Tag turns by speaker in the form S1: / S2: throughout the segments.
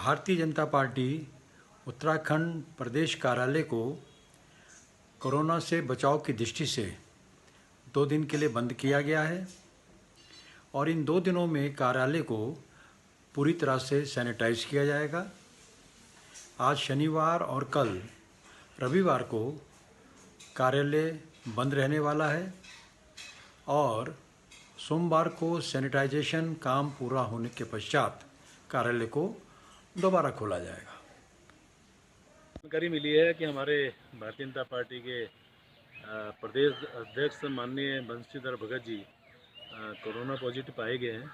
S1: Bharatiya Janata party Uttarakhand प्रदेश कार्यालय को corona से बचाव की दृष्टि से 2 दिन के लिए बंद किया गया है और इन 2 दिनों में कार्यालय को पूरी तरह से सैनिटाइज किया जाएगा। आज शनिवार और कल रविवार को कार्यालय बंद रहने वाला है और सोमवार को सैनिटाइजेशन काम पूरा होने के पश्चात कार्यालय को दोबारा खोला जाएगा।
S2: जानकारी मिली है कि हमारे भारतीय जनता पार्टी के प्रदेश अध्यक्ष माननीय बंशीधर भगत जी कोरोना पॉजिटिव पाए गए हैं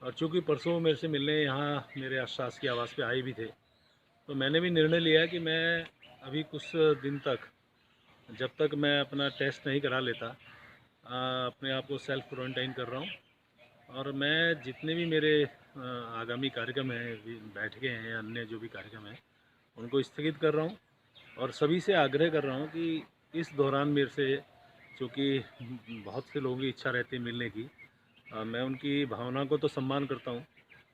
S2: और चूँकि परसों मेरे से मिलने यहाँ मेरे शासकीय आवास पे आए भी थे, तो मैंने भी निर्णय लिया कि मैं अभी कुछ दिन तक जब तक मैं अपना टेस्ट नहीं करा लेता अपने आप को सेल्फ क्वारंटाइन कर रहा हूँ और मैं जितने भी मेरे आगामी कार्यक्रम हैं, बैठकें हैं, अन्य जो भी कार्यक्रम हैं उनको स्थगित कर रहा हूँ और सभी से आग्रह कर रहा हूँ कि इस दौरान मेरे से, चूँकि बहुत से लोगों की इच्छा रहती है मिलने की, मैं उनकी भावना को तो सम्मान करता हूँ,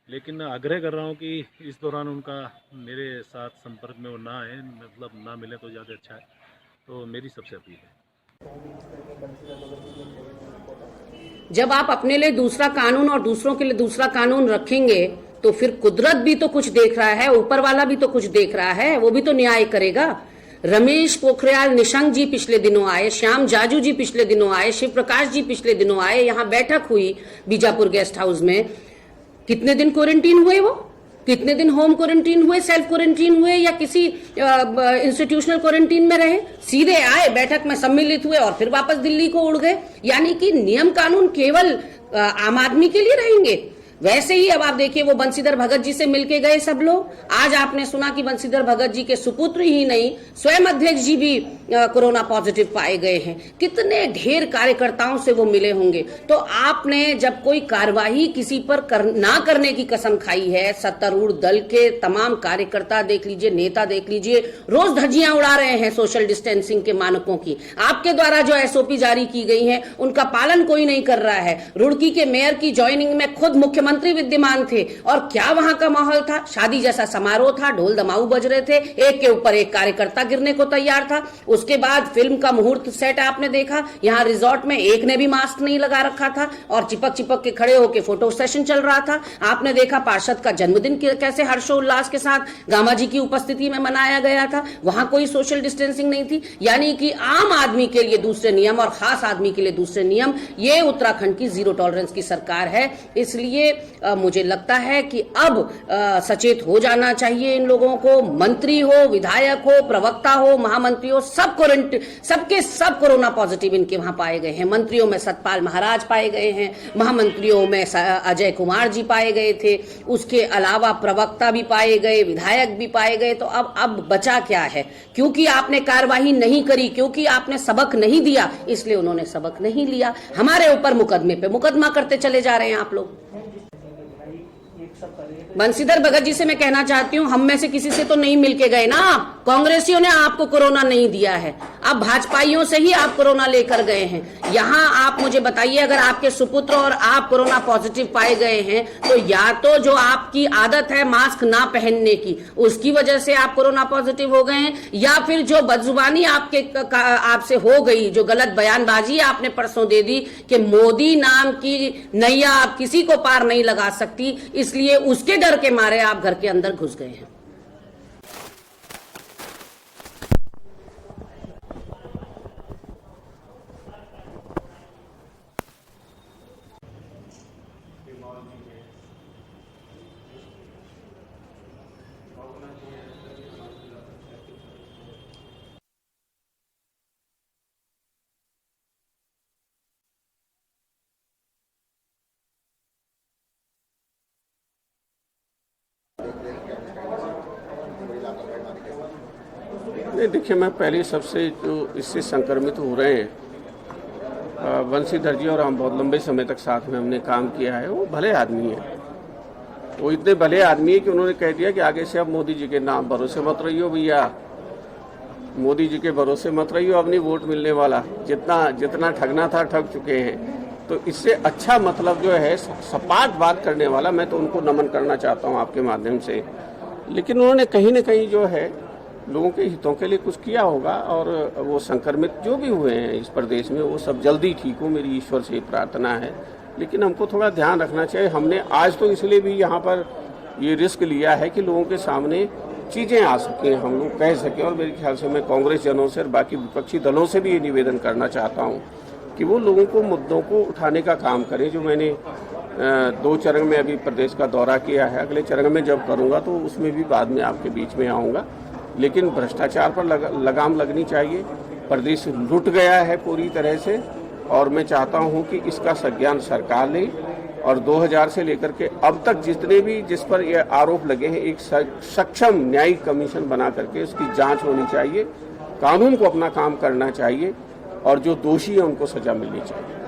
S2: लेकिन आग्रह कर रहा हूँ कि इस दौरान उनका मेरे साथ संपर्क में वो ना आए, मतलब ना मिले तो ज़्यादा अच्छा है। तो मेरी सबसे अपील है।
S3: जब आप अपने लिए दूसरा कानून और दूसरों के लिए दूसरा कानून रखेंगे तो फिर कुदरत भी तो कुछ देख रहा है, ऊपर वाला भी तो कुछ देख रहा है, वो भी तो न्याय करेगा। रमेश पोखरियाल निशंक जी पिछले दिनों आए, श्याम जाजू जी पिछले दिनों आए, शिव प्रकाश जी पिछले दिनों आए, यहाँ बैठक हुई बीजापुर गेस्ट हाउस में। कितने दिन क्वारंटीन हुए वो? कितने दिन होम क्वारंटीन हुए, सेल्फ क्वारंटीन हुए या किसी इंस्टीट्यूशनल क्वारंटीन में रहे? सीधे आए, बैठक में सम्मिलित हुए और फिर वापस दिल्ली को उड़ गए। यानी कि नियम कानून केवल आम आदमी के लिए रहेंगे। वैसे ही अब आप देखिए, वो बंशीधर भगत जी से मिलके गए सब लोग। आज आपने सुना कि बंशीधर भगत जी के सुपुत्र ही नहीं, स्वयं अध्यक्ष जी भी कोरोना पॉजिटिव पाए गए हैं। कितने ढेर कार्यकर्ताओं से वो मिले होंगे। तो आपने जब कोई कार्यवाही किसी पर ना करने की कसम खाई है, सत्तारूढ़ दल के तमाम कार्यकर्ता देख लीजिए, नेता देख लीजिए, रोज धज्जियां उड़ा रहे हैं सोशल डिस्टेंसिंग के मानकों की। आपके द्वारा जो एसओपी जारी की गई है उनका पालन कोई नहीं कर रहा है। रुड़की के मेयर की ज्वाइनिंग में खुद मुख्यमंत्री विद्यमान थे और क्या वहां का माहौल था? शादी जैसा समारोह था, ढोल दमाऊ बज रहे थे, एक के ऊपर एक कार्यकर्ता गिरने को तैयार था। उसके बाद फिल्म का मुहूर्त सेट आपने देखा, यहाँ रिजॉर्ट में एक ने भी मास्क नहीं लगा रखा था और चिपक चिपक के खड़े होकर फोटो सेशन चल रहा था। आपने देखा पार्षद का जन्मदिन कैसे हर्षोल्लास के साथ गामा जी की उपस्थिति में मनाया गया था, वहां कोई सोशल डिस्टेंसिंग नहीं थी। यानी कि आम आदमी के लिए दूसरे नियम और खास आदमी के लिए दूसरे नियम। ये उत्तराखंड की जीरो टॉलरेंस की सरकार है। इसलिए मुझे लगता है कि अब सचेत हो जाना चाहिए इन लोगों को। मंत्री हो, विधायक हो, प्रवक्ता हो, महामंत्री हो, सब सबके सब कोरोना पॉजिटिव इनके वहां पाए गए हैं। मंत्रियों में सतपाल महाराज पाए गए हैं, महामंत्रियों में अजय कुमार जी पाए गए थे, उसके अलावा प्रवक्ता भी पाए गए, विधायक भी पाए गए। तो अब बचा क्या है? क्योंकि आपने कार्यवाही नहीं करी, क्योंकि आपने सबक नहीं दिया, इसलिए उन्होंने सबक नहीं लिया। हमारे ऊपर मुकदमे पे मुकदमा करते चले जा रहे हैं आप लोग। बंशीधर भगत जी से मैं कहना चाहती हूँ, हम में से किसी से तो नहीं मिलके गए ना। कांग्रेसियों ने आपको कोरोना नहीं दिया है, अब भाजपाइयों से ही आप कोरोना लेकर गए हैं। यहाँ आप मुझे बताइए, अगर आपके सुपुत्र और आप कोरोना पॉजिटिव पाए गए हैं तो या तो जो आपकी आदत है मास्क ना पहनने की, उसकी वजह से आप कोरोना पॉजिटिव हो गए हैं, या फिर जो बदजुबानी आपसे हो गई, जो गलत बयानबाजी आपने परसों दे दी कि मोदी नाम की नैया आप किसी को पार नहीं लगा सकती, इसलिए उसके डर के मारे आप घर के अंदर घुस गए हैं।
S4: नहीं, देखिए, मैं पहले सबसे जो इससे संक्रमित हो रहे हैं, बंशीधर जी और हम बहुत लंबे समय तक साथ में हमने काम किया है। वो भले आदमी है, वो इतने भले आदमी है कि उन्होंने कह दिया कि आगे से अब मोदी जी के नाम भरोसे मत रहियो भैया, मोदी जी के भरोसे मत रहियो, अब नहीं वोट मिलने वाला, जितना ठगना था ठग चुके हैं। तो इससे अच्छा मतलब जो है सपाट बात करने वाला, मैं तो उनको नमन करना चाहता हूँ आपके माध्यम से। लेकिन उन्होंने कहीं न कहीं जो है लोगों के हितों के लिए कुछ किया होगा, और वो संक्रमित जो भी हुए हैं इस प्रदेश में वो सब जल्दी ठीक हो, मेरी ईश्वर से प्रार्थना है। लेकिन हमको थोड़ा ध्यान रखना चाहिए। हमने आज तो इसलिए भी यहाँ पर ये रिस्क लिया है कि लोगों के सामने चीज़ें आ सकें, हम लोग कह सकें, और मेरे ख्याल से मैं कांग्रेस जनों से और बाकी विपक्षी दलों से भी ये निवेदन करना चाहता हूँ कि वो लोगों को मुद्दों को उठाने का काम करें। जो मैंने 2 चरण में अभी प्रदेश का दौरा किया है, अगले चरण में जब करूँगा तो उसमें भी बाद में आपके बीच में आऊँगा। लेकिन भ्रष्टाचार पर लगाम लगनी चाहिए। प्रदेश लुट गया है पूरी तरह से, और मैं चाहता हूं कि इसका संज्ञान सरकार ले, और 2000 से लेकर के अब तक जितने भी जिस पर ये आरोप लगे हैं एक सक्षम न्यायिक कमीशन बना करके उसकी जांच होनी चाहिए। कानून को अपना काम करना चाहिए, और जो दोषी है उनको सजा मिलनी चाहिए।